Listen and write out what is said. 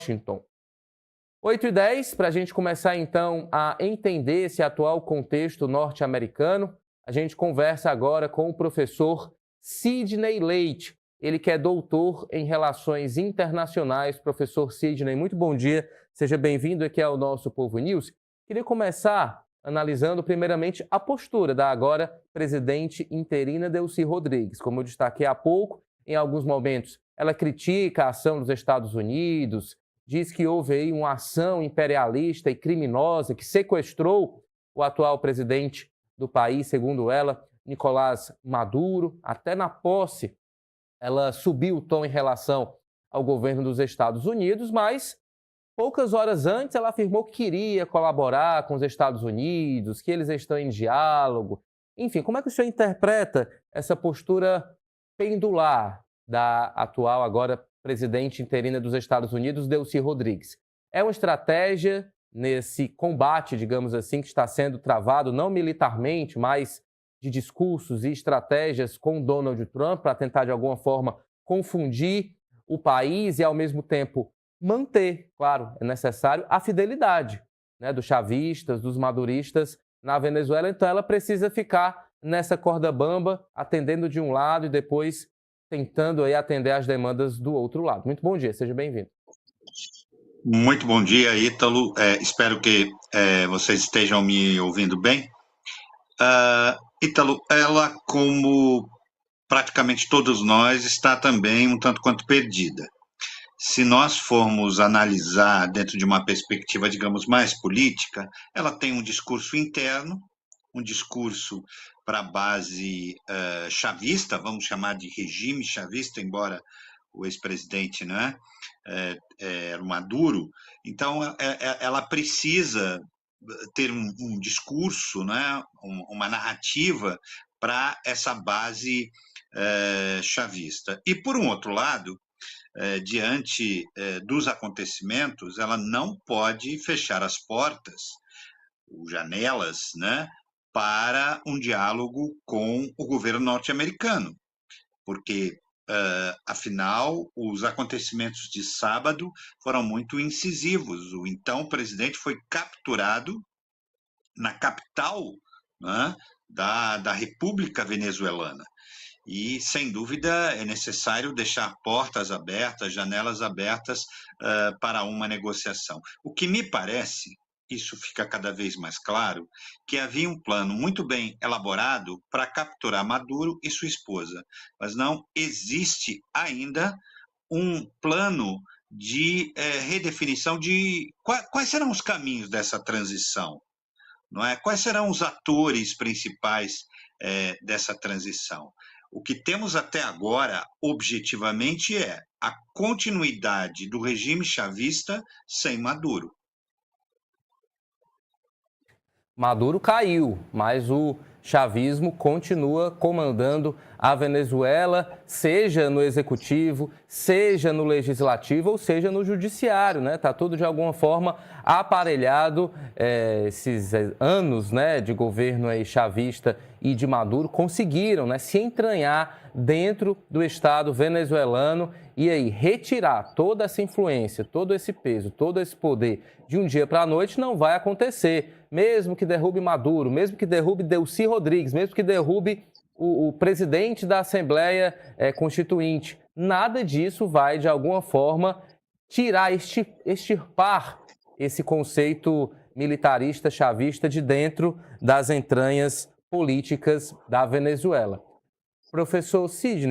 Washington. 8h10, para a gente começar então a entender esse atual contexto norte-americano, a gente conversa agora com o professor Sidney Leite, ele que é doutor em Relações Internacionais. Professor Sidney, muito bom dia, seja bem-vindo aqui ao nosso Povo News. Queria começar analisando primeiramente a postura da agora presidente interina Delcy Rodrigues. Como eu destaquei há pouco, em alguns momentos ela critica a ação dos Estados Unidos, diz que houve aí uma ação imperialista e criminosa que sequestrou o atual presidente do país, segundo ela, Nicolás Maduro. Até na posse, ela subiu o tom em relação ao governo dos Estados Unidos, mas poucas horas antes ela afirmou que queria colaborar com os Estados Unidos, que eles estão em diálogo. Enfim, como é que o senhor interpreta essa postura pendular da atual, agora presidente interina dos Estados Unidos, Delcy Rodrigues? É uma estratégia nesse combate, digamos assim, que está sendo travado, não militarmente, mas de discursos e estratégias com Donald Trump, para tentar, de alguma forma, confundir o país e, ao mesmo tempo, manter, claro, é necessário, a fidelidade, né, dos chavistas, dos maduristas na Venezuela. Então, ela precisa ficar nessa corda bamba, atendendo de um lado e depois tentando aí atender às demandas do outro lado. Muito bom dia, seja bem-vindo. Muito bom dia, Ítalo. Espero que vocês estejam me ouvindo bem. Ítalo, ela, como praticamente todos nós, está também um tanto quanto perdida. Se nós formos analisar dentro de uma perspectiva, digamos, mais política, ela tem um discurso interno, um discurso para a base chavista, vamos chamar de regime chavista, embora o ex-presidente, né, era o Maduro. Então, ela precisa ter um discurso, né, uma narrativa para essa base chavista. E, por um outro lado, diante dos acontecimentos, ela não pode fechar as portas, janelas, né, para um diálogo com o governo norte-americano, porque, afinal, os acontecimentos de sábado foram muito incisivos. O então presidente foi capturado na capital, né, da República Venezuelana. E, sem dúvida, é necessário deixar portas abertas, janelas abertas para uma negociação. O que me parece, isso fica cada vez mais claro, que havia um plano muito bem elaborado para capturar Maduro e sua esposa, mas não existe ainda um plano de redefinição de quais serão os caminhos dessa transição, não é? Quais serão os atores principais dessa transição? O que temos até agora, objetivamente, é a continuidade do regime chavista sem Maduro. Maduro caiu, mas o chavismo continua comandando a Venezuela, seja no executivo, seja no legislativo ou seja no judiciário, né? Tá tudo de alguma forma aparelhado. Esses anos, né, de governo aí chavista e de Maduro conseguiram, né, se entranhar dentro do Estado venezuelano e aí retirar toda essa influência, todo esse peso, todo esse poder de um dia para a noite não vai acontecer. Mesmo que derrube Maduro, mesmo que derrube Delcy Rodrigues, mesmo que derrube o presidente da Assembleia Constituinte, nada disso vai, de alguma forma, tirar, extirpar esse conceito militarista, chavista de dentro das entranhas políticas da Venezuela. Professor Sidney,